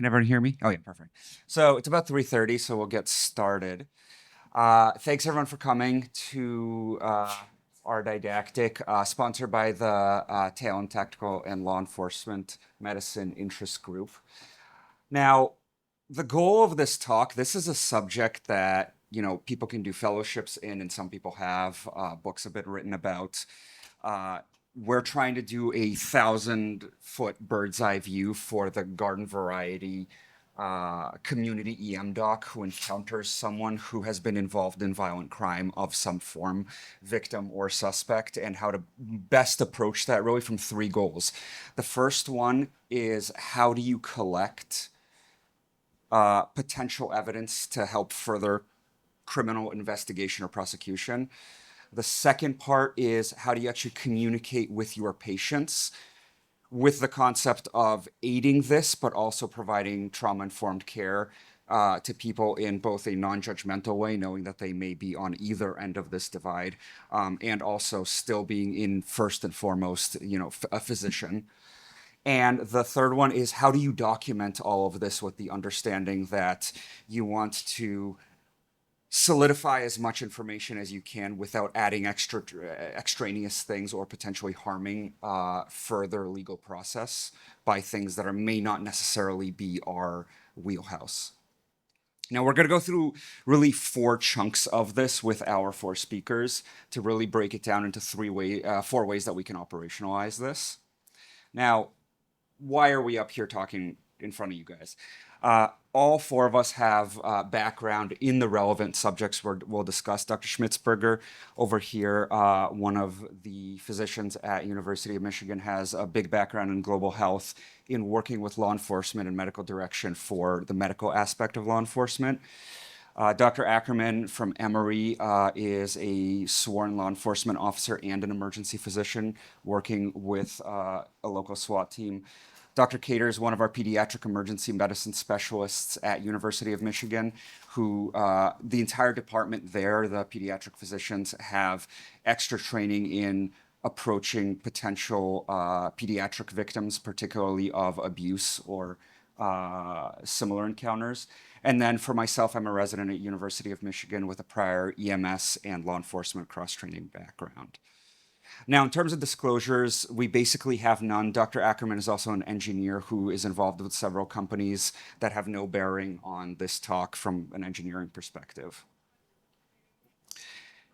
Can everyone hear me? Oh yeah, perfect. So it's about 3:30, so we'll get started. Thanks everyone for coming to our didactic, sponsored by the Talent Tactical and Law Enforcement Medicine Interest Group. Now, the goal of this talk, this is a subject that, people can do fellowships in, and some people have. Books have been written about. We're trying to do a 1,000-foot bird's eye view for the garden variety community EM doc who encounters someone who has been involved in violent crime of some form, victim or suspect, and how to best approach that really from three goals. The first one is, how do you collect potential evidence to help further criminal investigation or prosecution? The second part is, how do you actually communicate with your patients with the concept of aiding this, but also providing trauma-informed care to people in both a non-judgmental way, knowing that they may be on either end of this divide, and also still being in first and foremost, a physician. And the third one is, how do you document all of this with the understanding that you want to solidify as much information as you can without adding extraneous things or potentially harming further legal process by things that may not necessarily be our wheelhouse. Now, we're going to go through really four chunks of this with our four speakers to really break it down into four ways that we can operationalize this. Now, why are we up here talking in front of you guys? All four of us have background in the relevant subjects we'll discuss. Dr. Schmitzberger over here, one of the physicians at University of Michigan, has a big background in global health in working with law enforcement and medical direction for the medical aspect of law enforcement. Dr. Ackerman from Emory is a sworn law enforcement officer and an emergency physician working with a local SWAT team. Dr. Cater is one of our pediatric emergency medicine specialists at University of Michigan, who the entire department there, the pediatric physicians, have extra training in approaching potential pediatric victims, particularly of abuse or similar encounters. And then for myself, I'm a resident at University of Michigan with a prior EMS and law enforcement cross-training background. Now, in terms of disclosures, we basically have none. Dr. Ackerman is also an engineer who is involved with several companies that have no bearing on this talk from an engineering perspective.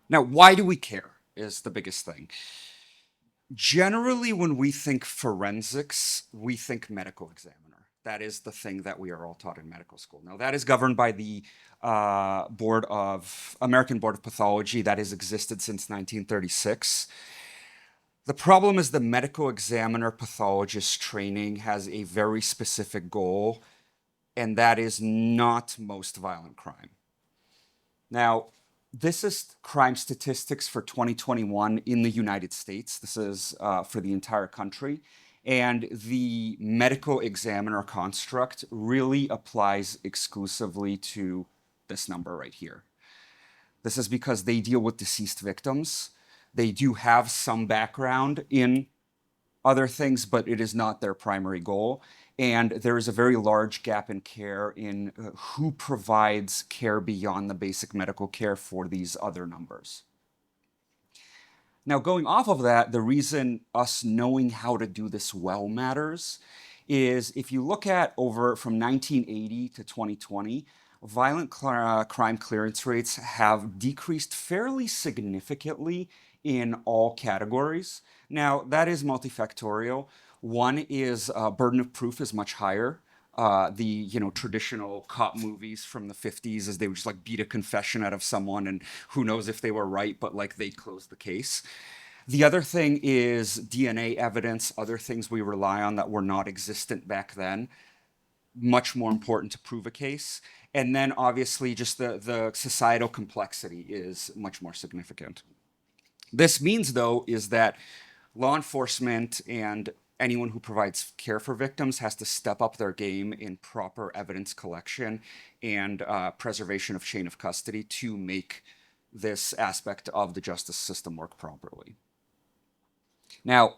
Now, why do we care is the biggest thing. Generally, when we think forensics, we think medical examiner. That is the thing that we are all taught in medical school. Now, that is governed by the American Board of Pathology that has existed since 1936. The problem is the medical examiner pathologist training has a very specific goal, and that is not most violent crime. Now, this is crime statistics for 2021 in the United States. This is for the entire country. And the medical examiner construct really applies exclusively to this number right here. This is because they deal with deceased victims. They do have some background in other things, but it is not their primary goal. And there is a very large gap in care in who provides care beyond the basic medical care for these other numbers. Now, going off of that, the reason us knowing how to do this well matters is if you look at over from 1980 to 2020, violent crime clearance rates have decreased fairly significantly in all categories. Now, that is multifactorial. One is burden of proof is much higher. The traditional cop movies from the 50s, as they would just like beat a confession out of someone, and who knows if they were right, but like they closed the case. The other thing is DNA evidence, other things we rely on that were not existent back then, much more important to prove a case. And then obviously just the societal complexity is much more significant. This means, though, is that law enforcement and anyone who provides care for victims has to step up their game in proper evidence collection and preservation of chain of custody to make this aspect of the justice system work properly. Now,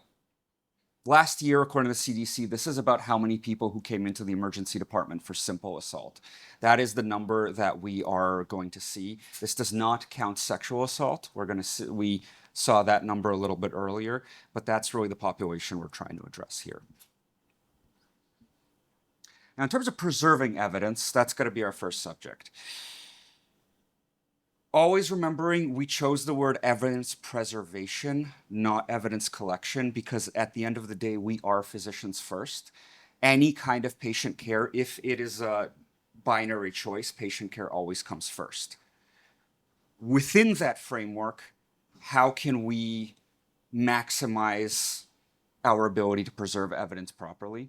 Last year, according to the CDC, this is about how many people who came into the emergency department for simple assault. That is the number that we are going to see. This does not count sexual assault. We saw that number a little bit earlier, but that's really the population we're trying to address here. Now, in terms of preserving evidence, that's going to be our first subject. Always remembering we chose the word evidence preservation, not evidence collection, because at the end of the day, we are physicians first. Any kind of patient care, if it is a binary choice, patient care always comes first. Within that framework, how can we maximize our ability to preserve evidence properly?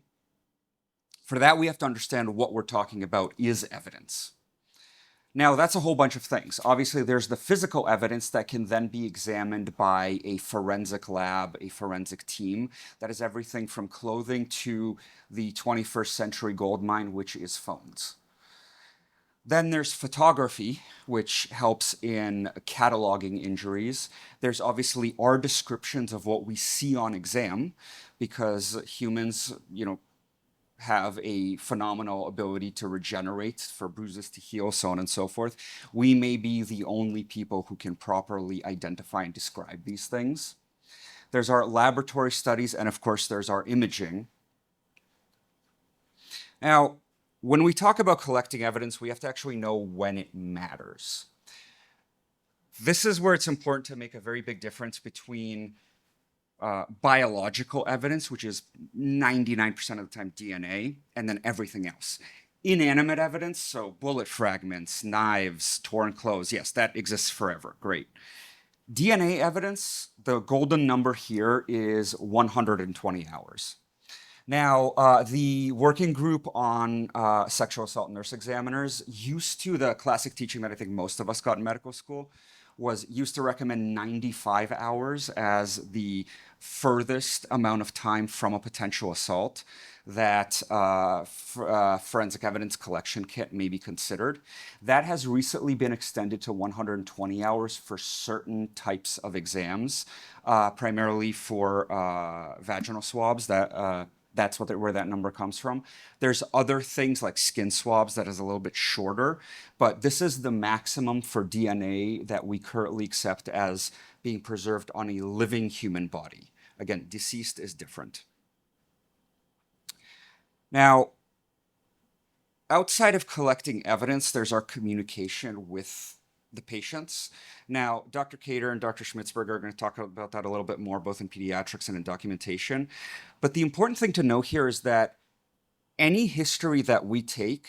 For that, we have to understand what we're talking about is evidence. Now, that's a whole bunch of things. Obviously, there's the physical evidence that can then be examined by a forensic lab, a forensic team. That is everything from clothing to the 21st century gold mine, which is phones. Then there's photography, which helps in cataloging injuries. There's obviously our descriptions of what we see on exam, because humans, have a phenomenal ability to regenerate, for bruises to heal, so on and so forth. We may be the only people who can properly identify and describe these things. There's our laboratory studies, and of course, there's our imaging. Now, when we talk about collecting evidence, we have to actually know when it matters. This is where it's important to make a very big difference between biological evidence, which is 99% of the time DNA, and then everything else. Inanimate evidence, so bullet fragments, knives, torn clothes, yes, that exists forever, great. DNA evidence, the golden number here is 120 hours. Now, the working group on sexual assault nurse examiners used to, the classic teaching that I think most of us got in medical school, was used to recommend 95 hours as the furthest amount of time from a potential assault that forensic evidence collection kit may be considered. That has recently been extended to 120 hours for certain types of exams, primarily for vaginal swabs. That's where that number comes from. There's other things like skin swabs that is a little bit shorter, but this is the maximum for DNA that we currently accept as being preserved on a living human body. Again, deceased is different. Now, outside of collecting evidence, there's our communication with the patients. Now, Dr. Cater and Dr. Schmitzberger are going to talk about that a little bit more, both in pediatrics and in documentation. But the important thing to know here is that any history that we take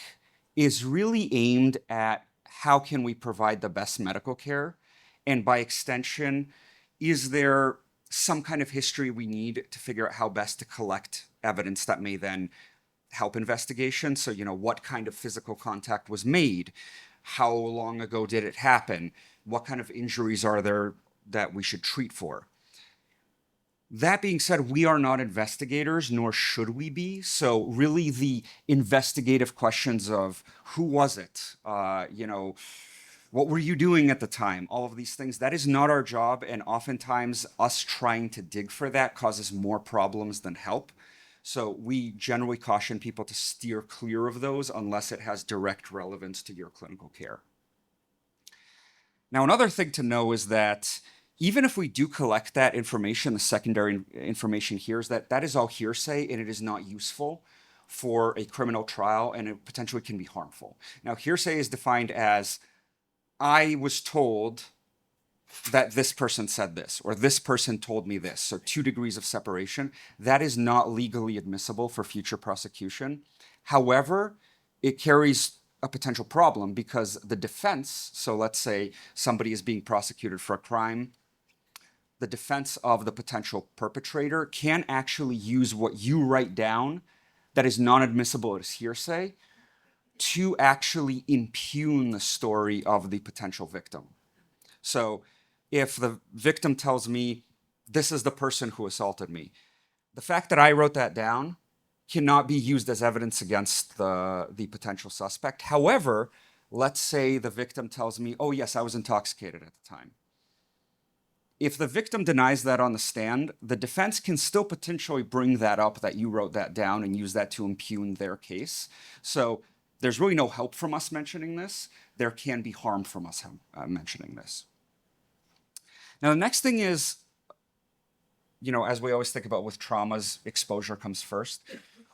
is really aimed at how can we provide the best medical care? And by extension, is there some kind of history we need to figure out how best to collect evidence that may then help investigation? So, what kind of physical contact was made? How long ago did it happen? What kind of injuries are there that we should treat for? That being said, we are not investigators, nor should we be. So really the investigative questions of who was it? What were you doing at the time? All of these things, that is not our job. And oftentimes us trying to dig for that causes more problems than help. So we generally caution people to steer clear of those unless it has direct relevance to your clinical care. Now, another thing to know is that even if we do collect that information, the secondary information here is that is all hearsay and it is not useful for a criminal trial and it potentially can be harmful. Now, hearsay is defined as, I was told that this person said this, or this person told me this. So 2 degrees of separation. That is not legally admissible for future prosecution. However, it carries a potential problem because the defense, so let's say somebody is being prosecuted for a crime, the defense of the potential perpetrator can actually use what you write down that is non-admissible as hearsay to actually impugn the story of the potential victim. So if the victim tells me, this is the person who assaulted me, the fact that I wrote that down cannot be used as evidence against the potential suspect. However, let's say the victim tells me, oh yes, I was intoxicated at the time. If the victim denies that on the stand, the defense can still potentially bring that up, that you wrote that down, and use that to impugn their case. So there's really no help from us mentioning this. There can be harm from us mentioning this. Now, the next thing is, as we always think about with traumas, exposure comes first.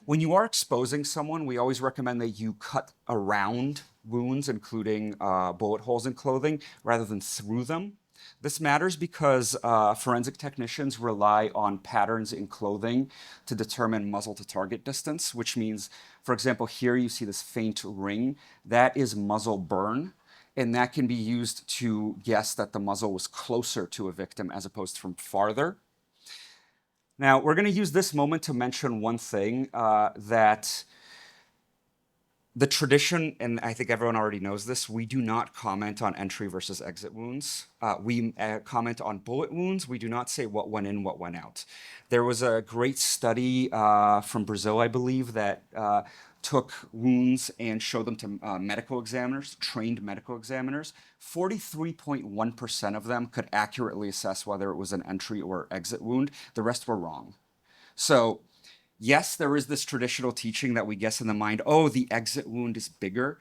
When you are exposing someone, we always recommend that you cut around wounds, including bullet holes in clothing, rather than through them. This matters because forensic technicians rely on patterns in clothing to determine muzzle to target distance, which means, for example, here you see this faint ring. That is muzzle burn, and that can be used to guess that the muzzle was closer to a victim as opposed from farther. Now, we're going to use this moment to mention one thing that the tradition, and I think everyone already knows this, we do not comment on entry versus exit wounds. We comment on bullet wounds. We do not say what went in, what went out. There was a great study from Brazil, I believe, that took wounds and showed them to medical examiners, trained medical examiners. 43.1% of them could accurately assess whether it was an entry or exit wound. The rest were wrong. So yes, there is this traditional teaching that we guess in the mind, oh, the exit wound is bigger.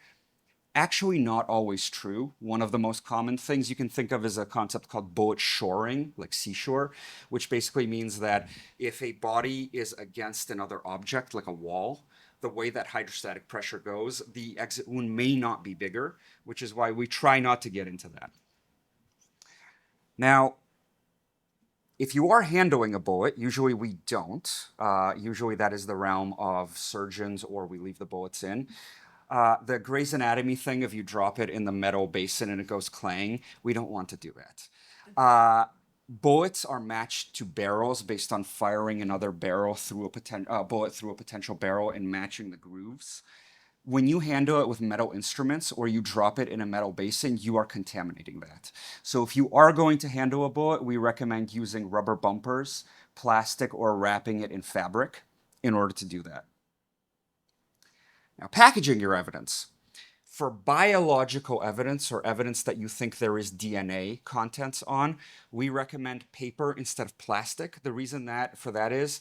Actually, not always true. One of the most common things you can think of is a concept called bullet shoring, like seashore, which basically means that if a body is against another object, like a wall, the way that hydrostatic pressure goes, the exit wound may not be bigger, which is why we try not to get into that. Now, if you are handling a bullet, usually we don't. Usually that is the realm of surgeons, or we leave the bullets in. The Grey's Anatomy thing, if you drop it in the metal basin and it goes clang, we don't want to do that. Bullets are matched to barrels based on firing another barrel through a bullet through a potential barrel and matching the grooves. When you handle it with metal instruments or you drop it in a metal basin, you are contaminating that. So if you are going to handle a bullet, we recommend using rubber bumpers, plastic, or wrapping it in fabric in order to do that. Now, packaging your evidence. For biological evidence or evidence that you think there is DNA contents on, we recommend paper instead of plastic. The reason for that is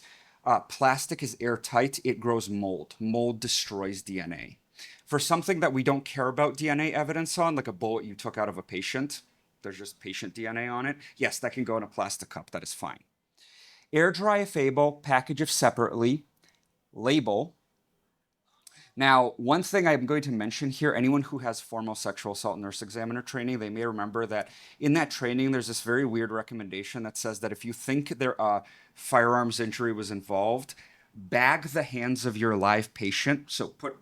plastic is airtight, it grows mold. Mold destroys DNA. For something that we don't care about DNA evidence on, like a bullet you took out of a patient, there's just patient DNA on it, yes, that can go in a plastic cup, that is fine. Air dry if able, package if separately, label. Now, one thing I'm going to mention here, anyone who has formal sexual assault nurse examiner training, they may remember that in that training, there's this very weird recommendation that says that if you think a firearms injury was involved, bag the hands of your live patient, so put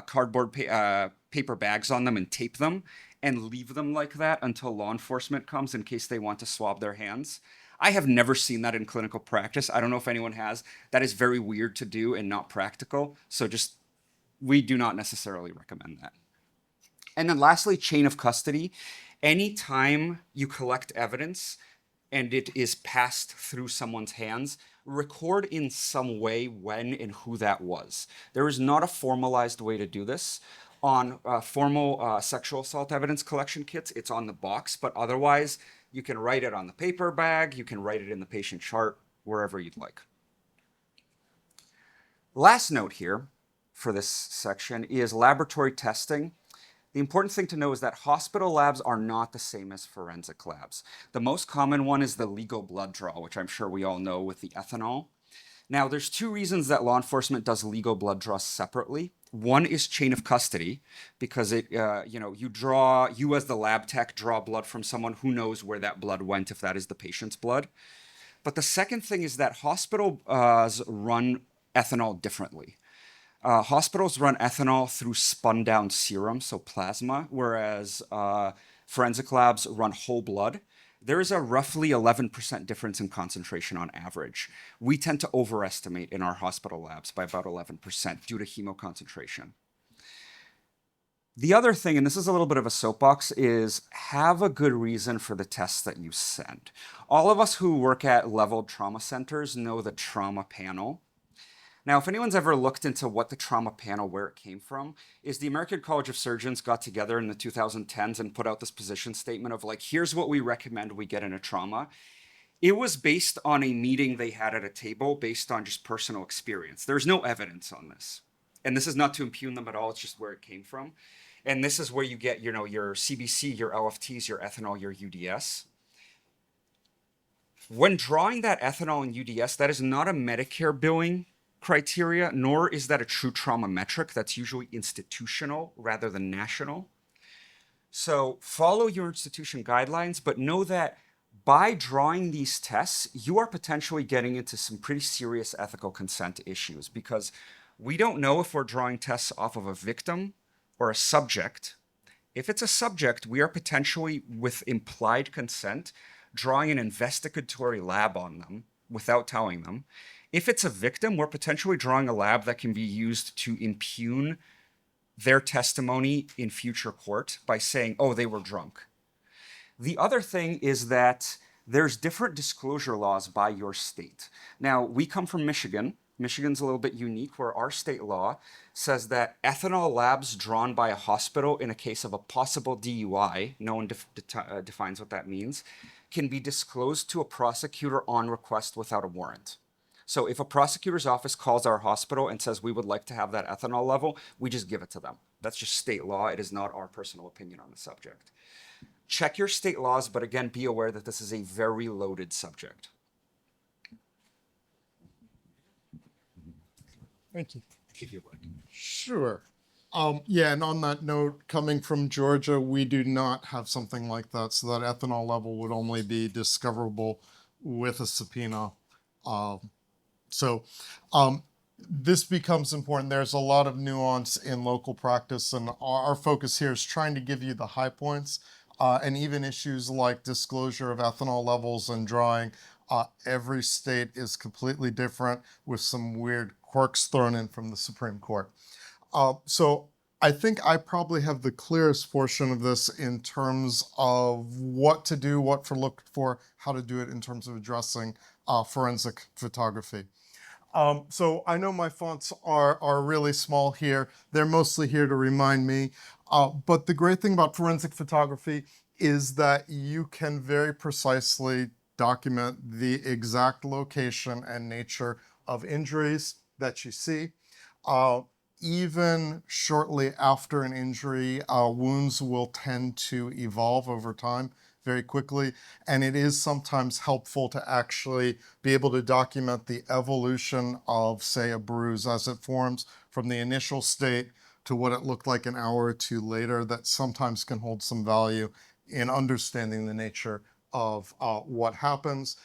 cardboard paper bags on them and tape them, and leave them like that until law enforcement comes in case they want to swab their hands. I have never seen that in clinical practice. I don't know if anyone has. That is very weird to do and not practical. So we do not necessarily recommend that. And then lastly, chain of custody. Anytime you collect evidence and it is passed through someone's hands, record in some way when and who that was. There is not a formalized way to do this. On formal sexual assault evidence collection kits, it's on the box, but otherwise, you can write it on the paper bag, you can write it in the patient chart, wherever you'd like. Last note here for this section is laboratory testing. The important thing to know is that hospital labs are not the same as forensic labs. The most common one is the legal blood draw, which I'm sure we all know with the ethanol. Now, there's two reasons that law enforcement does legal blood draws separately. One is chain of custody, because you as the lab tech draw blood from someone who knows where that blood went if that is the patient's blood. But the second thing is that hospitals run ethanol differently. Hospitals run ethanol through spun down serum, so plasma, whereas forensic labs run whole blood. There is a roughly 11% difference in concentration on average. We tend to overestimate in our hospital labs by about 11% due to hemoconcentration. The other thing, and this is a little bit of a soapbox, is have a good reason for the tests that you send. All of us who work at leveled trauma centers know the trauma panel. Now, if anyone's ever looked into what the trauma panel, where it came from, is the American College of Surgeons got together in the 2010s and put out this position statement of like, here's what we recommend we get in a trauma. It was based on a meeting they had at a table based on just personal experience. There's no evidence on this. And this is not to impugn them at all, it's just where it came from. And this is where you get, you know, your CBC, your LFTs, your ethanol, your UDS. When drawing that ethanol and UDS, that is not a Medicare billing criteria, nor is that a true trauma metric. That's usually institutional rather than national. So follow your institution guidelines, but know that by drawing these tests, you are potentially getting into some pretty serious ethical consent issues, because we don't know if we're drawing tests off of a victim or a subject. If it's a subject, we are potentially, with implied consent, drawing an investigatory lab on them without telling them. If it's a victim, we're potentially drawing a lab that can be used to impugn their testimony in future court by saying, oh, they were drunk. The other thing is that there's different disclosure laws by your state. Now, we come from Michigan. Michigan's a little bit unique, where our state law says that ethanol labs drawn by a hospital in a case of a possible DUI, no one defines what that means, can be disclosed to a prosecutor on request without a warrant. So if a prosecutor's office calls our hospital and says we would like to have that ethanol level, we just give it to them. That's just state law. It is not our personal opinion on the subject. Check your state laws, but again, be aware that this is a very loaded subject. Thank you. If you like. Sure. Yeah, and on that note, coming from Georgia, we do not have something like that. So that ethanol level would only be discoverable with a subpoena. So this becomes important. There's a lot of nuance in local practice, and our focus here is trying to give you the high points, and even issues like disclosure of ethanol levels and drawing. Every state is completely different, with some weird quirks thrown in from the Supreme Court. So I think I probably have the clearest portion of this in terms of what to do, what to look for, how to do it in terms of addressing forensic photography. So I know my fonts are really small here. They're mostly here to remind me. But the great thing about forensic photography is that you can very precisely document the exact location and nature of injuries that you see. Even shortly after an injury, wounds will tend to evolve over time very quickly, and it is sometimes helpful to actually be able to document the evolution of, say, a bruise as it forms from the initial state to what it looked like an hour or two later. That sometimes can hold some value in understanding the nature of what happens.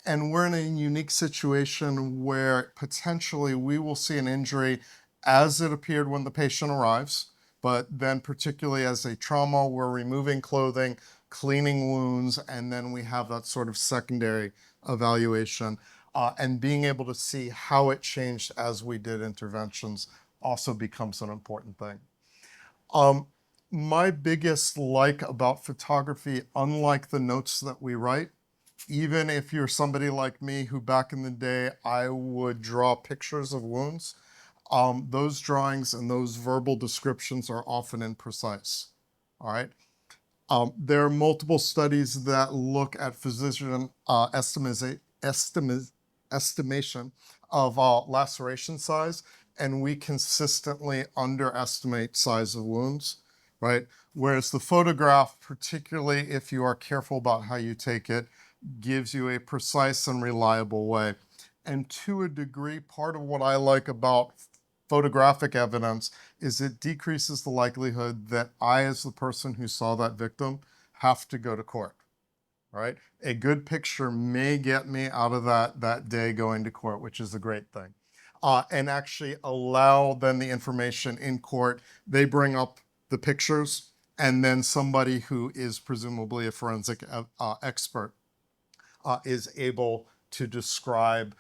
And we're in a unique situation where potentially we will see an injury as it appeared when the patient arrives, but then particularly as a trauma, we're removing clothing, cleaning wounds, and then we have that sort of secondary evaluation. And being able to see how it changed as we did interventions also becomes an important thing. My biggest like about photography, unlike the notes that we write, even if you're somebody like me who back in the day, I would draw pictures of wounds, those drawings and those verbal descriptions are often imprecise, all right? There are multiple studies that look at physician estimation of laceration size, and we consistently underestimate size of wounds, right? Whereas the photograph, particularly if you are careful about how you take it, gives you a precise and reliable way. And to a degree, part of what I like about photographic evidence is it decreases the likelihood that I, as the person who saw that victim, have to go to court, right? A good picture may get me out of that day going to court, which is a great thing. And actually allow then the information in court. They bring up the pictures, and then somebody who is presumably a forensic expert is able to describe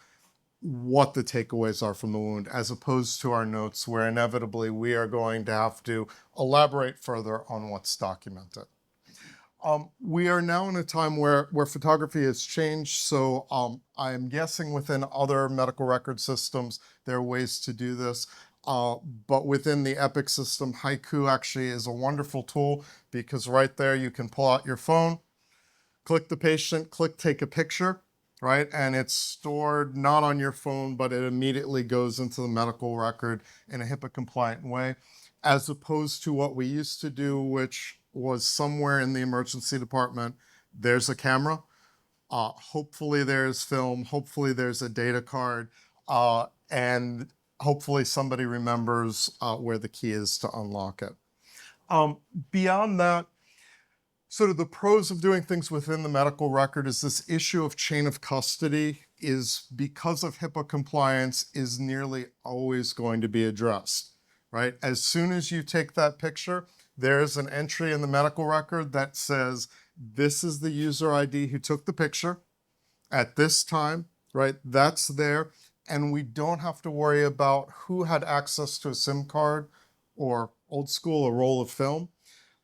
what the takeaways are from the wound, as opposed to our notes where inevitably we are going to have to elaborate further on what's documented. We are now in a time where photography has changed. So I'm guessing within other medical record systems, there are ways to do this. But within the Epic system, Haiku actually is a wonderful tool because right there you can pull out your phone, click the patient, click take a picture, right? And it's stored not on your phone, but it immediately goes into the medical record in a HIPAA compliant way, as opposed to what we used to do, which was somewhere in the emergency department, there's a camera. Hopefully there's film, hopefully there's a data card, and hopefully somebody remembers where the key is to unlock it. Beyond that, sort of the pros of doing things within the medical record is this issue of chain of custody is, because of HIPAA compliance, is nearly always going to be addressed, right? As soon as you take that picture, there's an entry in the medical record that says, this is the user ID who took the picture at this time, right? That's there. And we don't have to worry about who had access to a SIM card or old school, a roll of film,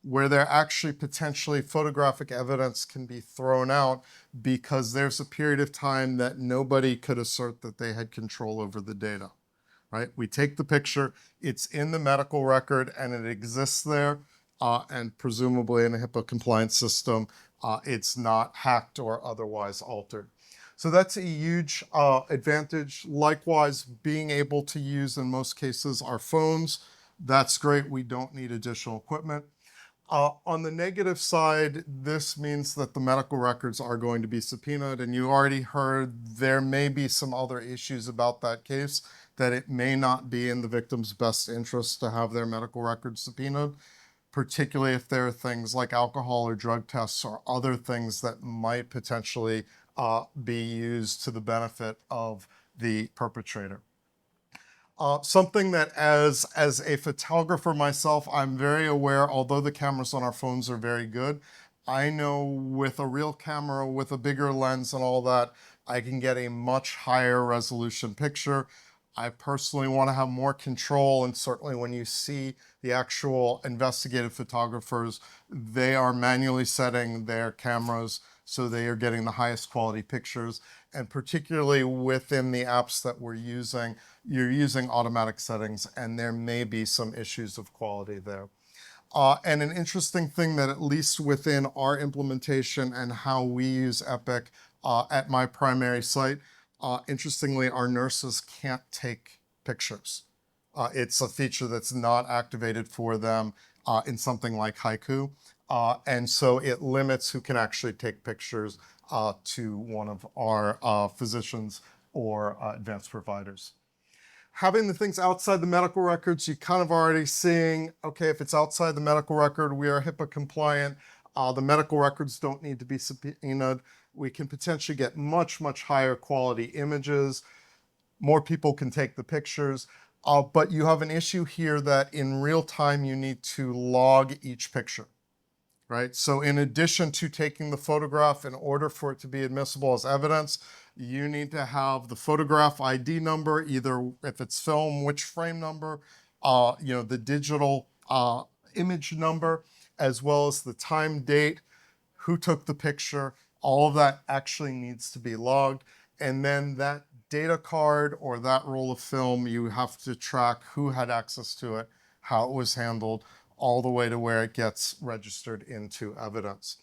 where there actually potentially photographic evidence can be thrown out because there's a period of time that nobody could assert that they had control over the data, right? We take the picture, it's in the medical record and it exists there, and presumably in a HIPAA compliance system, it's not hacked or otherwise altered. So that's a huge advantage. Likewise, being able to use in most cases our phones, that's great. We don't need additional equipment. On the negative side, this means that the medical records are going to be subpoenaed, and you already heard there may be some other issues about that case, that it may not be in the victim's best interest to have their medical records subpoenaed, particularly if there are things like alcohol or drug tests or other things that might potentially be used to the benefit of the perpetrator. Something that as a photographer myself, I'm very aware, although the cameras on our phones are very good, I know with a real camera, with a bigger lens and all that, I can get a much higher resolution picture. I personally want to have more control, and certainly when you see the actual investigative photographers, they are manually setting their cameras so they are getting the highest quality pictures. And particularly within the apps that we're using, you're using automatic settings, and there may be some issues of quality there. And an interesting thing that at least within our implementation and how we use Epic at my primary site, interestingly, our nurses can't take pictures. It's a feature that's not activated for them in something like Haiku. And so it limits who can actually take pictures to one of our physicians or advanced providers. Having the things outside the medical records, you kind of already seeing, okay, if it's outside the medical record, we are HIPAA compliant. The medical records don't need to be subpoenaed. We can potentially get much, much higher quality images. More people can take the pictures. But you have an issue here that in real time, you need to log each picture, right? So in addition to taking the photograph, in order for it to be admissible as evidence, you need to have the photograph ID number, either if it's film, which frame number, the digital image number, as well as the time, date, who took the picture. All of that actually needs to be logged. And then that data card or that roll of film, you have to track who had access to it, how it was handled, all the way to where it gets registered into evidence.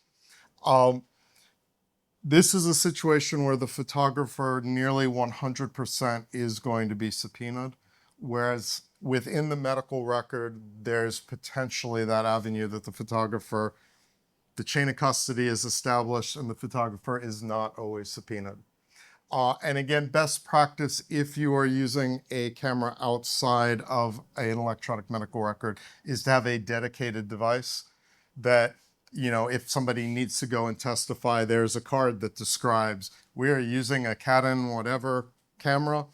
This is a situation where the photographer nearly 100% is going to be subpoenaed, whereas within the medical record, there's potentially that avenue that the photographer, the chain of custody is established and the photographer is not always subpoenaed. And again, best practice if you are using a camera outside of an electronic medical record is to have a dedicated device that, if somebody needs to go and testify, there's a card that describes we are using a Canon whatever camera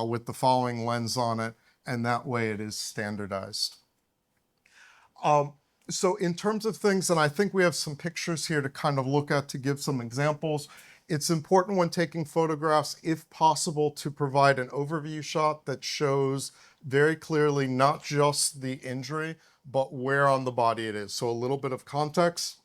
with the following lens on it, and that way it is standardized. So in terms of things, and I think we have some pictures here to kind of look at to give some examples, it's important when taking photographs, if possible, to provide an overview shot that shows very clearly not just the injury, but where on the body it is. So a little bit of context.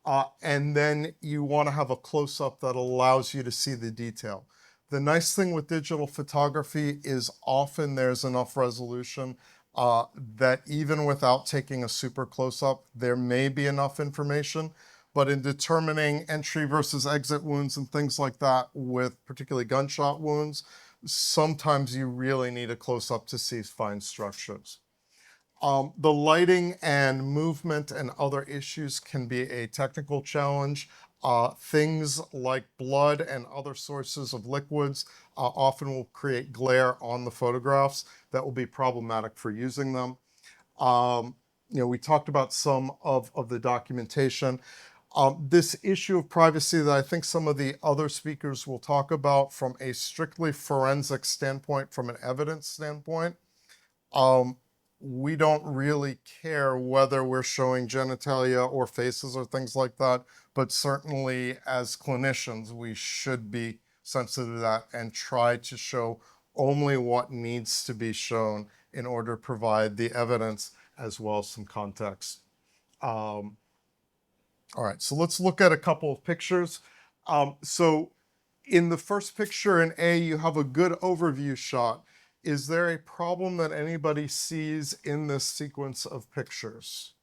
And then you want to have a close-up that allows you to see the detail. The nice thing with digital photography is often there's enough resolution that even without taking a super close-up, there may be enough information. But in determining entry versus exit wounds and things like that, with particularly gunshot wounds, sometimes you really need a close-up to see fine structures. The lighting and movement and other issues can be a technical challenge. Things like blood and other sources of liquids often will create glare on the photographs that will be problematic for using them. We talked about some of the documentation. This issue of privacy that I think some of the other speakers will talk about from a strictly forensic standpoint, from an evidence standpoint, we don't really care whether we're showing genitalia or faces or things like that, but certainly as clinicians, we should be sensitive to that and try to show only what needs to be shown in order to provide the evidence as well as some context. All right, so let's look at a couple of pictures. So in the first picture in A, you have a good overview shot. Is there a problem that anybody sees in this sequence of pictures?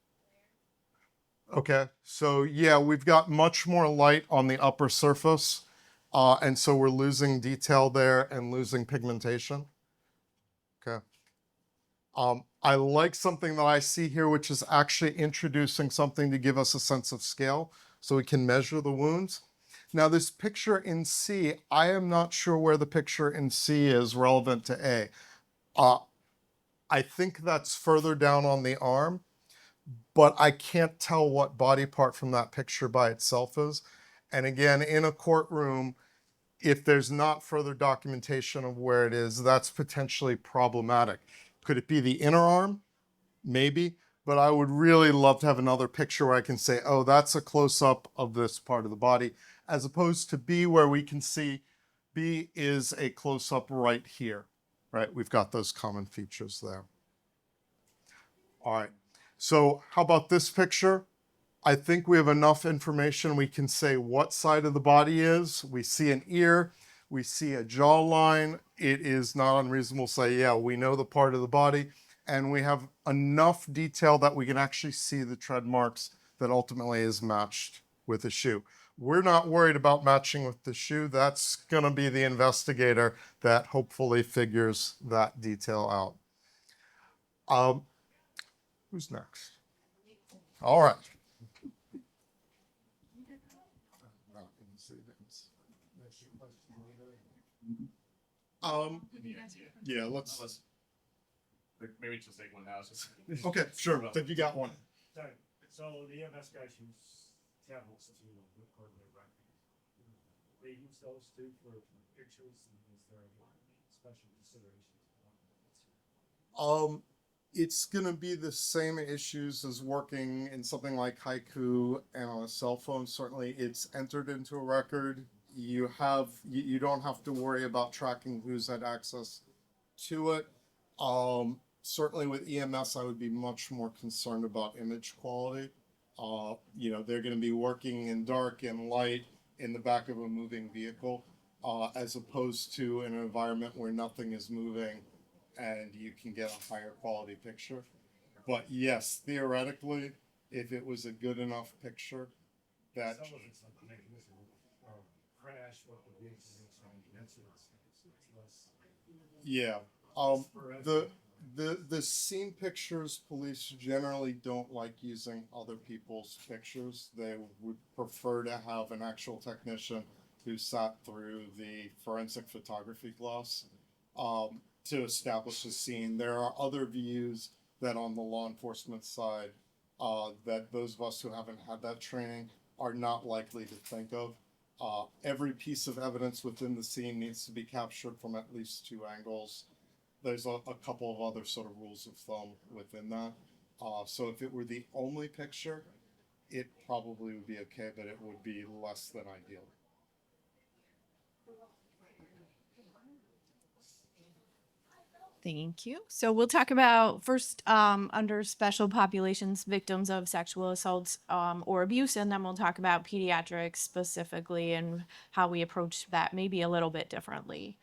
Okay, so yeah, we've got much more light on the upper surface, and so we're losing detail there and losing pigmentation. Okay. I like something that I see here, which is actually introducing something to give us a sense of scale so we can measure the wounds. Now, this picture in C, I am not sure where the picture in C is relevant to A. I think that's further down on the arm, but I can't tell what body part from that picture by itself is. And again, in a courtroom, if there's not further documentation of where it is, that's potentially problematic. Could it be the inner arm? Maybe. But I would really love to have another picture where I can say, oh, that's a close-up of this part of the body, as opposed to B, where we can see B is a close-up right here, right? We've got those common features there. All right. So how about this picture? I think we have enough information. We can say what side of the body is. We see an ear. We see a jawline. It is not unreasonable to say, yeah, we know the part of the body. And we have enough detail that we can actually see the tread marks that ultimately is matched with the shoe. We're not worried about matching with the shoe. That's going to be the investigator that hopefully figures that detail out. Who's next? All right. Yeah, let's. Maybe just take one now. Okay, sure. If you got one. So the investigations tablets to record their records. They use those too for pictures, and is there special considerations? It's gonna be the same issues as working in something like Haiku and on a cell phone. Certainly, it's entered into a record. You don't have to worry about tracking who's had access to it. Certainly with EMS, I would be much more concerned about image quality. They're going to be working in dark and light in the back of a moving vehicle, as opposed to an environment where nothing is moving and you can get a higher quality picture. But yes, theoretically, if it was a good enough picture, that Some of it's like a mechanism or crash what the vehicle is trying to get to. It's less. yeah. The scene pictures, police generally don't like using other people's pictures. They would prefer to have an actual technician who sat through the forensic photography class to establish a scene. There are other views that on the law enforcement side that those of us who haven't had that training are not likely to think of. Every piece of evidence within the scene needs to be captured from at least 2 angles. There's a couple of other sort of rules of thumb within that. So if it were the only picture, it probably would be okay, but it would be less than ideal. Thank you. So we'll talk about first under special populations, victims of sexual assaults or abuse, and then we'll talk about pediatrics specifically and how we approach that maybe a little bit differently.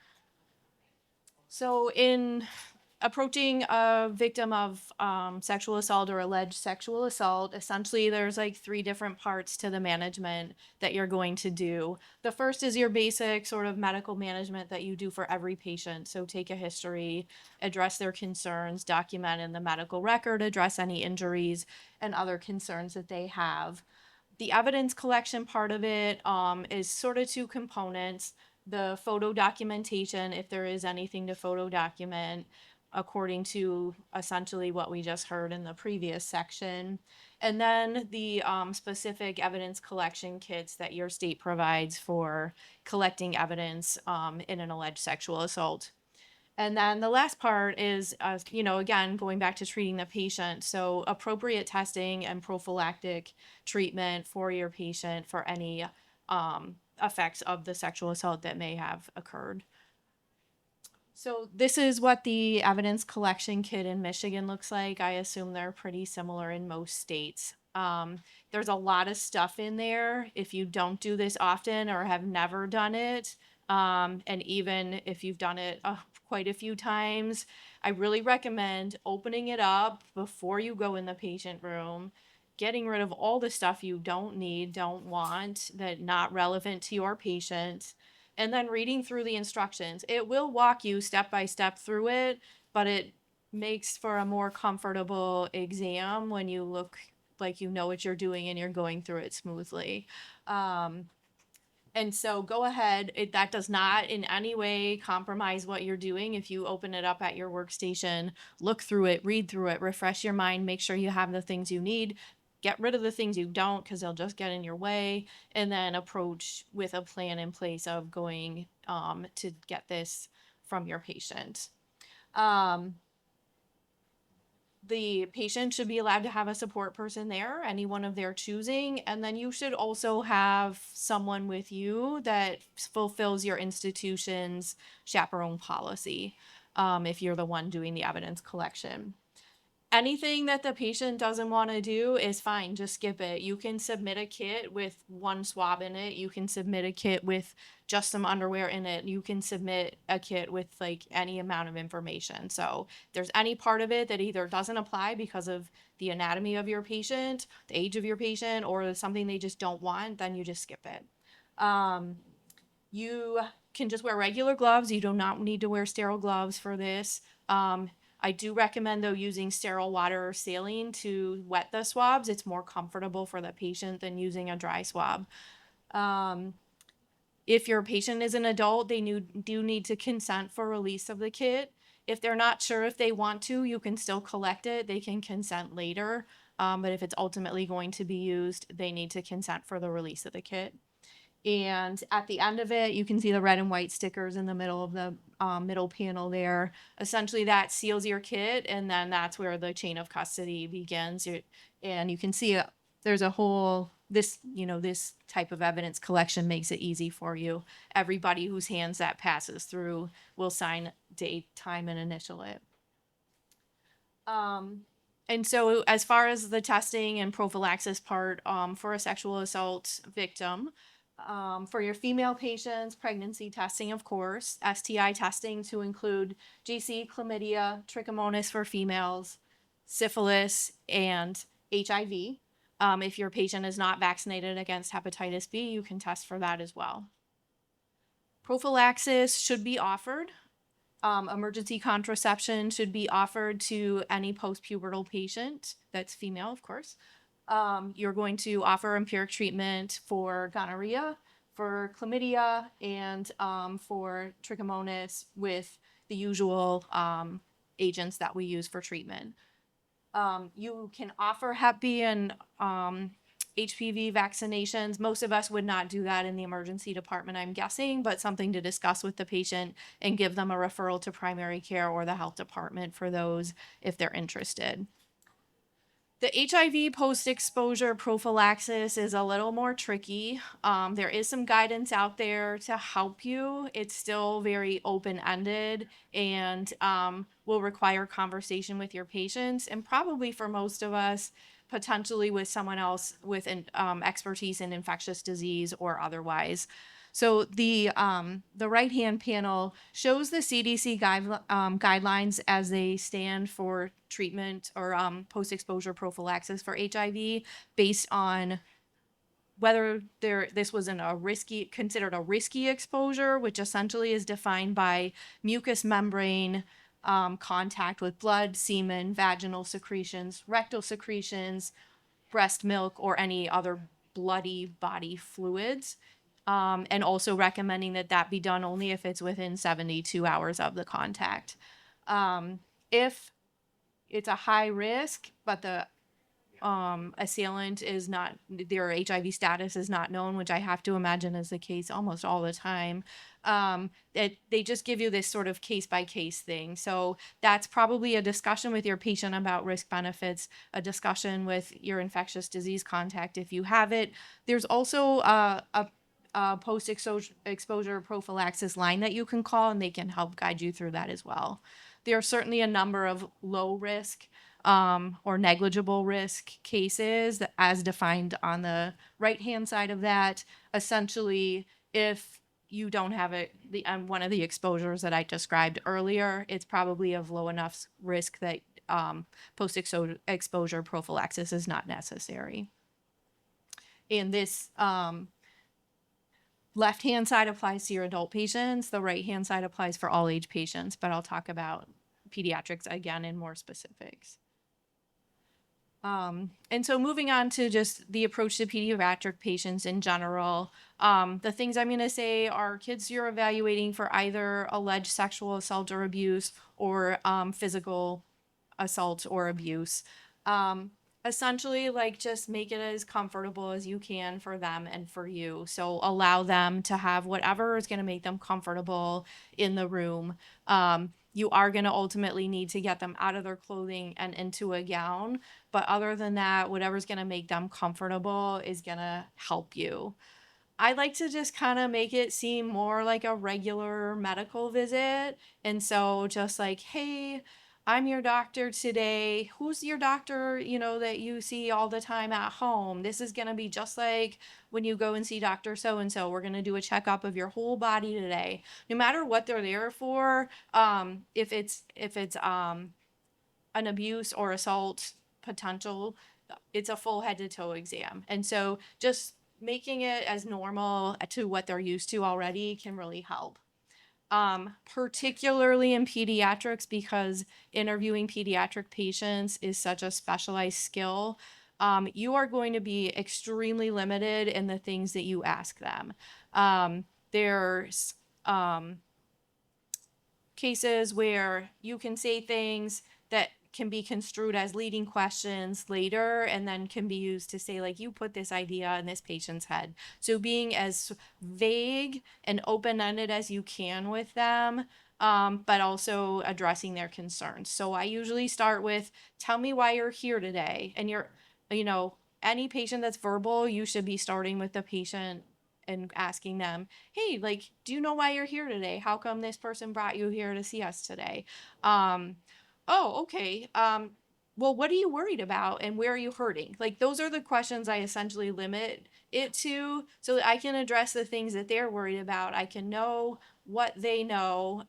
So in approaching a victim of sexual assault or alleged sexual assault, essentially there's like 3 different parts to the management that you're going to do. The first is your basic sort of medical management that you do for every patient. So take a history, address their concerns, document in the medical record, address any injuries and other concerns that they have. The evidence collection part of it is sort of 2 components. The photo documentation, if there is anything to photo document, according to essentially what we just heard in the previous section. And then the specific evidence collection kits that your state provides for collecting evidence in an alleged sexual assault. And then the last part is, again, going back to treating the patient. So appropriate testing and prophylactic treatment for your patient for any effects of the sexual assault that may have occurred. So this is what the evidence collection kit in Michigan looks like. I assume they're pretty similar in most states. There's a lot of stuff in there. If you don't do this often or have never done it, and even if you've done it quite a few times, I really recommend opening it up before you go in the patient room, getting rid of all the stuff you don't need, don't want, that not relevant to your patient, and then reading through the instructions. It will walk you step by step through it, but it makes for a more comfortable exam when you look like you know what you're doing and you're going through it smoothly. And so go ahead. That does not in any way compromise what you're doing. If you open it up at your workstation, look through it, read through it, refresh your mind, make sure you have the things you need. Get rid of the things you don't because they'll just get in your way, and then approach with a plan in place of going to get this from your patient. The patient should be allowed to have a support person there, anyone of their choosing, and then you should also have someone with you that fulfills your institution's chaperone policy if you're the one doing the evidence collection. Anything that the patient doesn't want to do is fine. Just skip it. You can submit a kit with 1 swab in it. You can submit a kit with just some underwear in it. You can submit a kit with like any amount of information. So if there's any part of it that either doesn't apply because of the anatomy of your patient, the age of your patient, or something they just don't want, then you just skip it. You can just wear regular gloves. You do not need to wear sterile gloves for this. I do recommend, though, using sterile water or saline to wet the swabs. It's more comfortable for the patient than using a dry swab. If your patient is an adult, they do need to consent for release of the kit. If they're not sure if they want to, you can still collect it. They can consent later. But if it's ultimately going to be used, they need to consent for the release of the kit. And at the end of it, you can see the red and white stickers in the middle of the middle panel there. Essentially, that seals your kit, and then that's where the chain of custody begins. And you can see there's a whole, this type of evidence collection makes it easy for you. Everybody whose hands that passes through will sign date, time, and initial it. And so as far as the testing and prophylaxis part for a sexual assault victim, for your female patients, pregnancy testing, of course, STI testing to include GC, chlamydia, trichomonas for females, syphilis, and HIV. If your patient is not vaccinated against hepatitis B, you can test for that as well. Prophylaxis should be offered. Emergency contraception should be offered to any postpubertal patient that's female, of course. You're going to offer empiric treatment for gonorrhea, for chlamydia, and for trichomonas with the usual agents that we use for treatment. You can offer Hep B and HPV vaccinations. Most of us would not do that in the emergency department, I'm guessing, but something to discuss with the patient and give them a referral to primary care or the health department for those if they're interested. The HIV post-exposure prophylaxis is a little more tricky. There is some guidance out there to help you. It's still very open-ended and will require conversation with your patients, and probably for most of us, potentially with someone else with an expertise in infectious disease or otherwise. So the right hand panel shows the CDC guidelines as they stand for treatment or post exposure prophylaxis for HIV, based on whether this was considered a risky exposure, which essentially is defined by mucous membrane contact with blood, semen, vaginal secretions, rectal secretions, breast milk, or any other bloody body fluids. And also recommending that be done only if it's within 72 hours of the contact. If it's a high risk, but the assailant is not, their HIV status is not known, which I have to imagine is the case almost all the time. They just give you this sort of case by case thing. So that's probably a discussion with your patient about risk benefits, a discussion with your infectious disease contact if you have it. There's also a post exposure prophylaxis line that you can call, and they can help guide you through that as well. There are certainly a number of low risk or negligible risk cases as defined on the right hand side of that. Essentially, if you don't have one of the exposures that I described earlier, it's probably of low enough risk that post exposure prophylaxis is not necessary. And this left hand side applies to your adult patients, the right hand side applies for all age patients, but I'll talk about pediatrics again in more specifics. And so moving on to just the approach to pediatric patients in general, the things I'm going to say are kids you're evaluating for either alleged sexual assault or abuse or physical assault or abuse. Essentially, like, just make it as comfortable as you can for them and for you. So allow them to have whatever is going to make them comfortable in the room. You are going to ultimately need to get them out of their clothing and into a gown. But other than that, whatever's going to make them comfortable is going to help you. I like to just kind of make it seem more like a regular medical visit. And so just like, hey, I'm your doctor today. Who's your doctor, that you see all the time at home? This is going to be just like when you go and see Dr. So-and-so. We're going to do a checkup of your whole body today. No matter what they're there for, if it's an abuse or assault potential, it's a full head to toe exam. And so just making it as normal to what they're used to already can really help. Particularly in pediatrics, because interviewing pediatric patients is such a specialized skill. You are going to be extremely limited in the things that you ask them. There's cases where you can say things that can be construed as leading questions later and then can be used to say, like, you put this idea in this patient's head. So being as vague and open-ended as you can with them, but also addressing their concerns. So I usually start with, tell me why you're here today. And any patient that's verbal, you should be starting with the patient and asking them, hey, like, do you know why you're here today? How come this person brought you here to see us today? Oh, okay. Well, what are you worried about and where are you hurting? Like, those are the questions I essentially limit it to, so that I can address the things that they're worried about. I can know what they know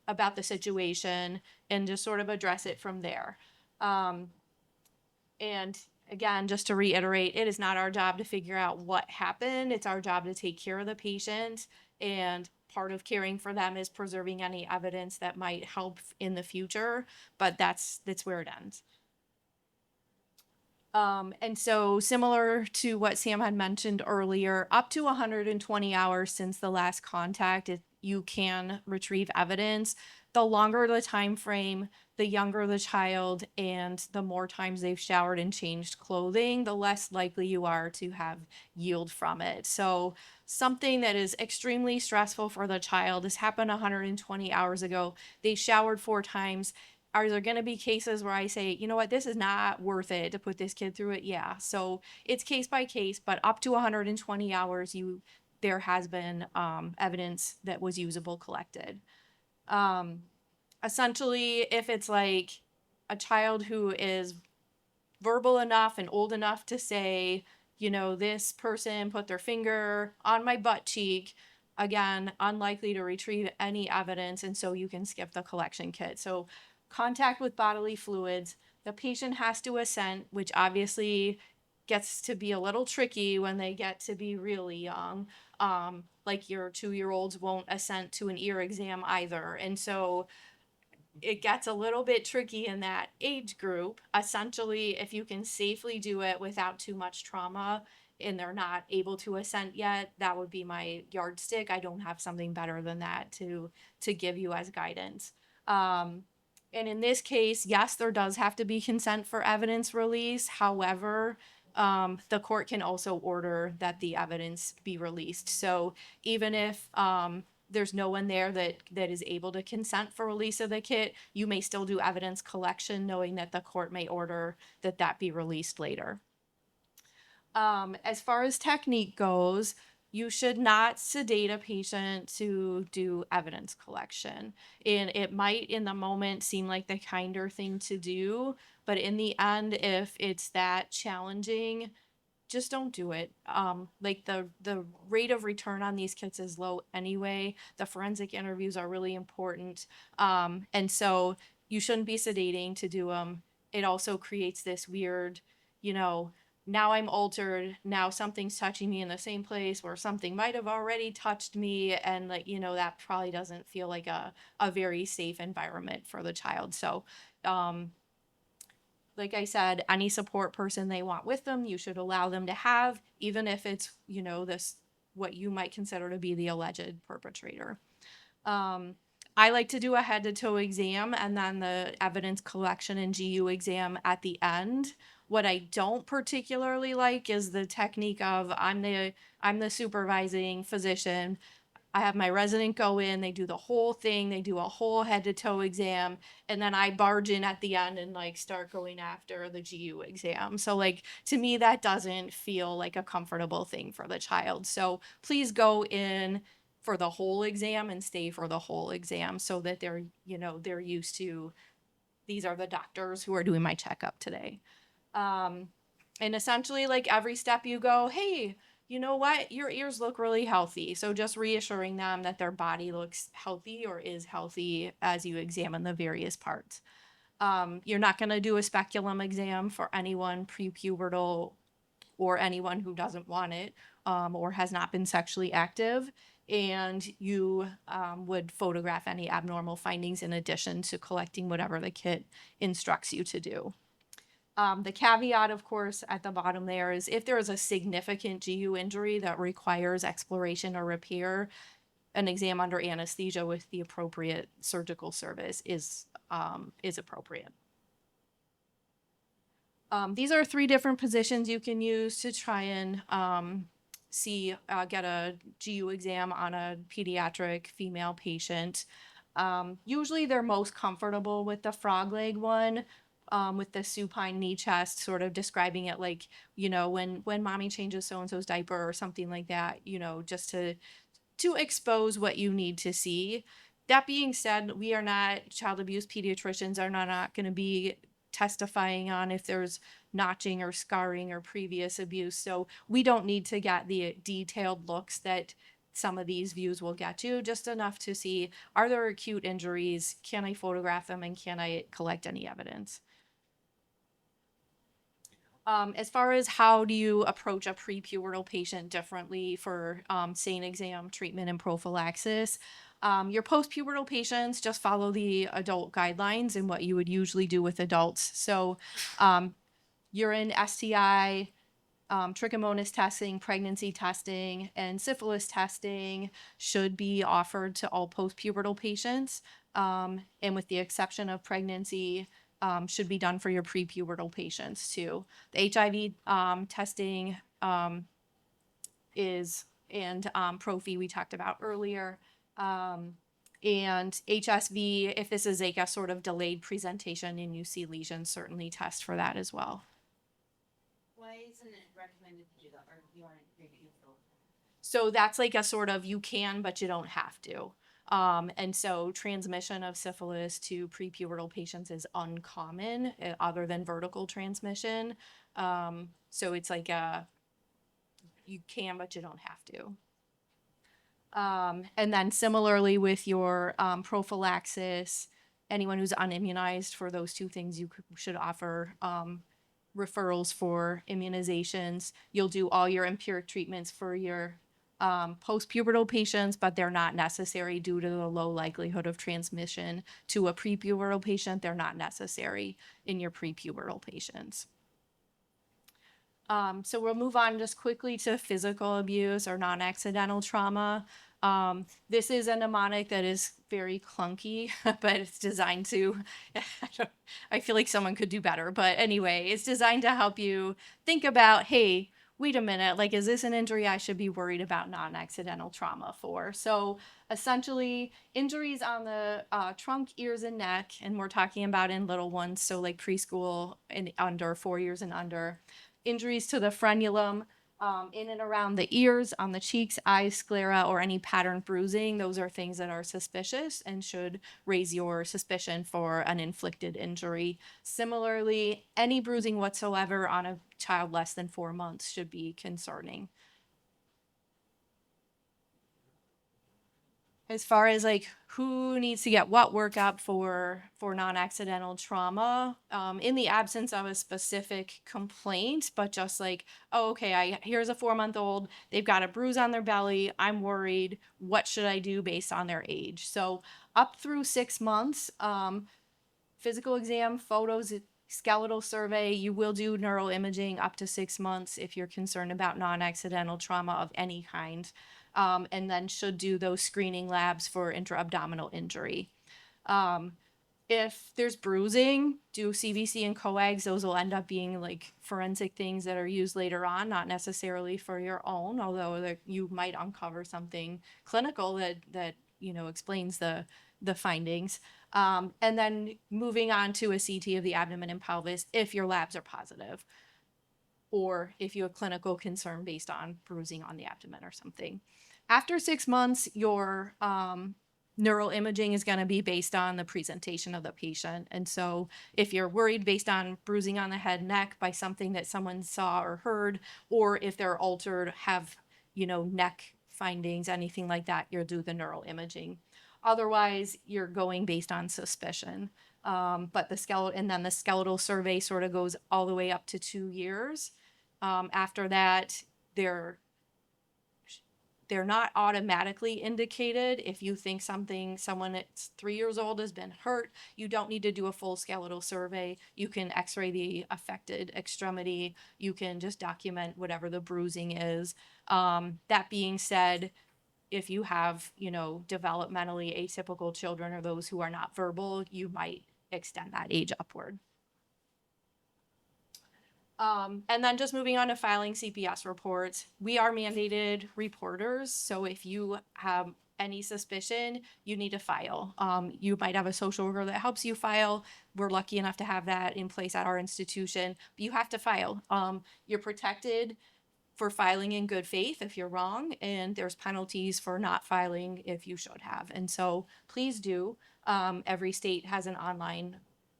about the situation and just sort of address it from there. And again, just to reiterate, it is not our job to figure out what happened. It's our job to take care of the patient, and part of caring for them is preserving any evidence that might help in the future, but that's where it ends. And so similar to what Sam had mentioned earlier, up to 120 hours since the last contact, you can retrieve evidence. The longer the time frame, the younger the child, and the more times they've showered and changed clothing, the less likely you are to have yield from it. So something that is extremely stressful for the child, this happened 120 hours ago. They showered 4 times. Are there going to be cases where I say, you know what, this is not worth it to put this kid through it? Yeah. So it's case by case, but up to 120 hours, there has been evidence that was usable collected. Essentially, if it's like a child who is verbal enough and old enough to say, you know, this person put their finger on my butt cheek, again, unlikely to retrieve any evidence, and so you can skip the collection kit. So contact with bodily fluids, the patient has to assent, which obviously gets to be a little tricky when they get to be really young. Like your 2-year-olds won't assent to an ear exam either. And so it gets a little bit tricky in that age group. Essentially, if you can safely do it without too much trauma and they're not able to assent yet, that would be my yardstick. I don't have something better than that to give you as guidance. And in this case, yes, there does have to be consent for evidence release. However, the court can also order that the evidence be released. So even if there's no one there that is able to consent for release of the kit, you may still do evidence collection, knowing that the court may order that be released later. As far as technique goes, you should not sedate a patient to do evidence collection. And it might in the moment seem like the kinder thing to do, but in the end, if it's that challenging, just don't do it. Like the rate of return on these kits is low anyway. The forensic interviews are really important. And so you shouldn't be sedating to do them. It also creates this weird, you know, now I'm altered. Now something's touching me in the same place where something might have already touched me. And like, you know, that probably doesn't feel like a very safe environment for the child. So, like I said, any support person they want with them, you should allow them to have, even if it's, you know, this, what you might consider to be the alleged perpetrator. I like to do a head to toe exam and then the evidence collection and GU exam at the end. What I don't particularly like is the technique of I'm the supervising physician. I have my resident go in, they do the whole thing, they do a whole head to toe exam, and then I barge in at the end and like start going after the GU exam. So like to me that doesn't feel like a comfortable thing for the child. So please go in for the whole exam and stay for the whole exam so that they're, you know, they're used to, these are the doctors who are doing my checkup today. And essentially like every step you go, hey, you know what? Your ears look really healthy. So just reassuring them that their body looks healthy or is healthy as you examine the various parts. You're not going to do a speculum exam for anyone prepubertal or anyone who doesn't want it or has not been sexually active. And you would photograph any abnormal findings in addition to collecting whatever the kit instructs you to do. The caveat, of course, at the bottom there is if there is a significant GU injury that requires exploration or repair, an exam under anesthesia with the appropriate surgical service is appropriate. These are 3 different positions you can use to try and get a GU exam on a pediatric female patient. Usually they're most comfortable with the frog leg one. With the supine knee chest, sort of describing it like, you know, when mommy changes so-and-so's diaper or something like that, you know, just to expose what you need to see. That being said, we are not child abuse pediatricians, are not going to be testifying on if there's notching or scarring or previous abuse. So we don't need to get the detailed looks that some of these views will get you, just enough to see, are there acute injuries? Can I photograph them and can I collect any evidence? As far as how do you approach a prepubertal patient differently for SAEM exam treatment and prophylaxis, your postpubertal patients just follow the adult guidelines and what you would usually do with adults. So urine, STI, trichomonas testing, pregnancy testing, and syphilis testing should be offered to all postpubertal patients. And with the exception of pregnancy, should be done for your prepubertal patients too. The HIV testing is, and prophy we talked about earlier. And HSV, if this is like a sort of delayed presentation and you see lesions, certainly test for that as well. Why isn't it recommended to do that, or you aren't maybe you feel? So that's like a sort of you can, but you don't have to. And so transmission of syphilis to prepubertal patients is uncommon other than vertical transmission. So it's like you can, but you don't have to. And then similarly with your prophylaxis, anyone who's unimmunized for those two things, should offer referrals for immunizations. You'll do all your empiric treatments for your post-pubertal patients, but they're not necessary due to the low likelihood of transmission to a prepubertal patient. They're not necessary in your prepubertal patients. So we'll move on just quickly to physical abuse or non-accidental trauma. This is a mnemonic that is very clunky, but it's designed to, I feel like someone could do better, but anyway, it's designed to help you think about, hey, wait a minute, like, is this an injury I should be worried about non-accidental trauma for? So essentially, injuries on the trunk, ears, and neck, and we're talking about in little ones, so like preschool and under, 4 years and under. Injuries to the frenulum, in and around the ears, on the cheeks, eyes, sclera, or any pattern bruising. Those are things that are suspicious and should raise your suspicion for an inflicted injury. Similarly, any bruising whatsoever on a child less than 4 months should be concerning. As far as like who needs to get what workup for non-accidental trauma, in the absence of a specific complaint, but just like, oh, okay, here's a 4-month-old, they've got a bruise on their belly, I'm worried, what should I do based on their age? So up through 6 months, physical exam, photos, skeletal survey, you will do neural imaging up to 6 months if you're concerned about non-accidental trauma of any kind. And then should do those screening labs for intra-abdominal injury. If there's bruising, do CVC and coags. Those will end up being like forensic things that are used later on, not necessarily for your own, although you might uncover something clinical that explains the findings. And then moving on to a CT of the abdomen and pelvis if your labs are positive, or if you have clinical concern based on bruising on the abdomen or something. After 6 months, your neural imaging is going to be based on the presentation of the patient. And so if you're worried based on bruising on the head, neck by something that someone saw or heard, or if they're altered, have, neck findings, anything like that, you'll do the neural imaging. Otherwise, you're going based on suspicion. But the skeletal survey sort of goes all the way up to 2 years. After that, they're not automatically indicated. If you think someone that's 3 years old has been hurt, you don't need to do a full skeletal survey. You can x-ray the affected extremity. You can just document whatever the bruising is. That being said, if you have, developmentally atypical children or those who are not verbal, you might extend that age upward. And then just moving on to filing CPS reports, we are mandated reporters. So if you have any suspicion, you need to file. You might have a social worker that helps you file. We're lucky enough to have that in place at our institution, but you have to file. You're protected for filing in good faith if you're wrong, and there's penalties for not filing if you should have. And so please do. Every state has an online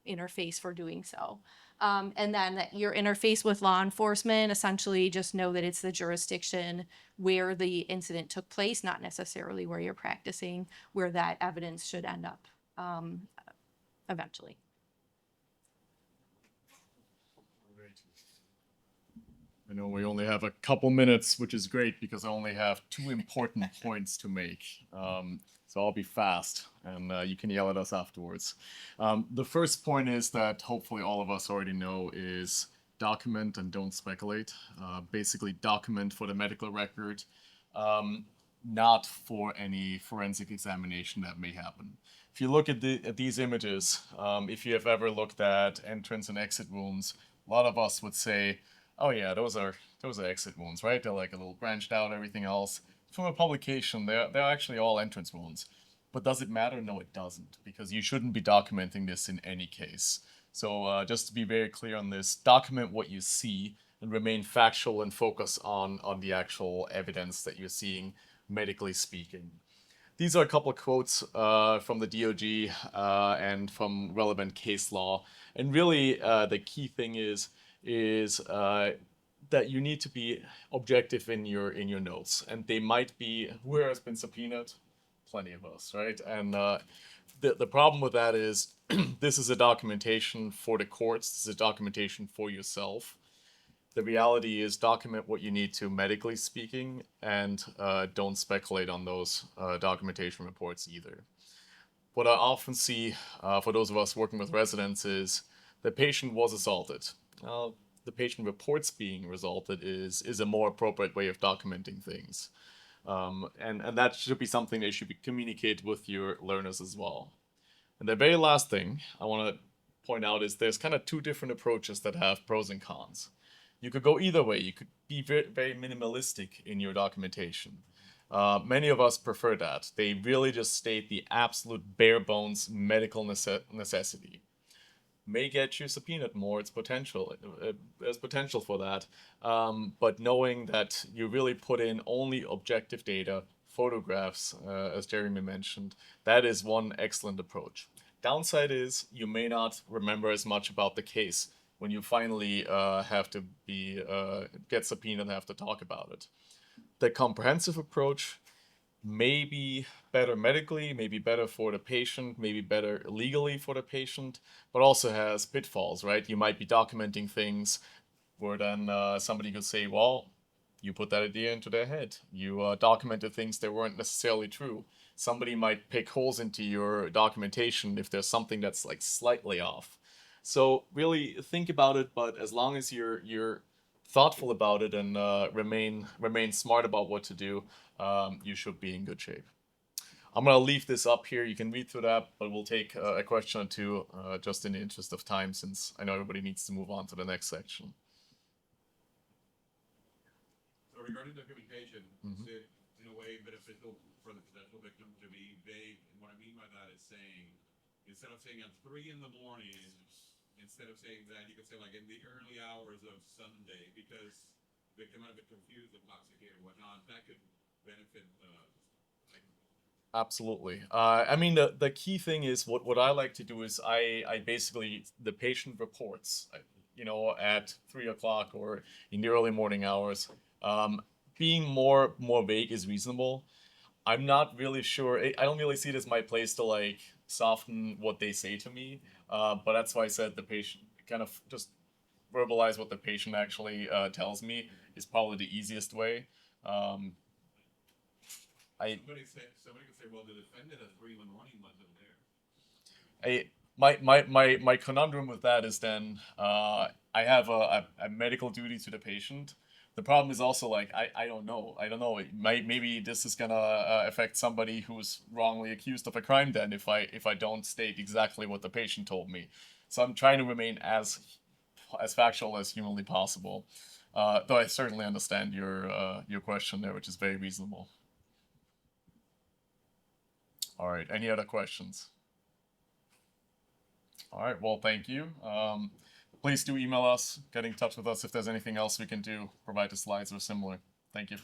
interface for doing so. And then your interface with law enforcement, essentially just know that it's the jurisdiction where the incident took place, not necessarily where you're practicing, where that evidence should end up eventually. I know we only have a couple minutes, which is great because I only have 2 important points to make. So I'll be fast, and you can yell at us afterwards. The first point is that hopefully all of us already know is document and don't speculate. Basically document for the medical record, not for any forensic examination that may happen. If you look at these images, if you have ever looked at entrance and exit wounds, a lot of us would say, oh yeah, those are exit wounds, right? They're like a little branched out, everything else. From a publication, they're actually all entrance wounds. But does it matter? No, it doesn't, because you shouldn't be documenting this in any case. So just to be very clear on this, document what you see and remain factual and focus on the actual evidence that you're seeing, medically speaking. These are a couple of quotes from the DOJ and from relevant case law. And really, the key thing is that you need to be objective in your notes. And they might be, who has been subpoenaed? Plenty of us, right? And the problem with that is this is a documentation for the courts. This is a documentation for yourself. The reality is document what you need to medically speaking, and don't speculate on those documentation reports either. What I often see for those of us working with residents is the patient was assaulted. The patient reports being assaulted is a more appropriate way of documenting things. And that should be something that should be communicated with your learners as well. And the very last thing I want to point out is there's kind of two different approaches that have pros and cons. You could go either way. You could be very, very minimalistic in your documentation. Many of us prefer that. They really just state the absolute bare bones medical necessity. May get you subpoenaed more. It's potential. There's potential for that. But knowing that you really put in only objective data, photographs, as Jeremy mentioned, that is one excellent approach. Downside is you may not remember as much about the case when you finally have to get subpoenaed and have to talk about it. The comprehensive approach may be better medically, maybe better for the patient, maybe better legally for the patient, but also has pitfalls, right? You might be documenting things where then somebody could say, well, you put that idea into their head. You documented things that weren't necessarily true. Somebody might pick holes into your documentation if there's something that's like slightly off. So really think about it, but as long as you're thoughtful about it and remain smart about what to do, you should be in good shape. I'm gonna leave this up here. You can read through that, but we'll take a question or two just in the interest of time, since I know everybody needs to move on to the next section. So regarding documentation, is it in a way beneficial for the potential victim to be vague? And what I mean by that is saying, instead of saying at 3 in the morning, instead of saying that, you could say like in the early hours of Sunday, because the victim might have been confused, intoxicated, whatnot. That could benefit. Absolutely. I mean, the key thing is what I like to do is I basically, the patient reports, at 3 o'clock or in the early morning hours. Being more vague is reasonable. I'm not really sure. I don't really see it as my place to like soften what they say to me. But that's why I said the patient kind of just verbalize what the patient actually tells me is probably the easiest way. Somebody could say, well, the defendant at 3 in the morning wasn't there. My conundrum with that is then I have a medical duty to the patient. The problem is also like I don't know. Maybe this is gonna affect somebody who's wrongly accused of a crime then if I don't state exactly what the patient told me. So I'm trying to remain as factual as humanly possible. Though I certainly understand your question there, which is very reasonable. All right. Any other questions? All right. Well, thank you. Please do email us, get in touch with us if there's anything else we can do, provide the slides or similar. Thank you.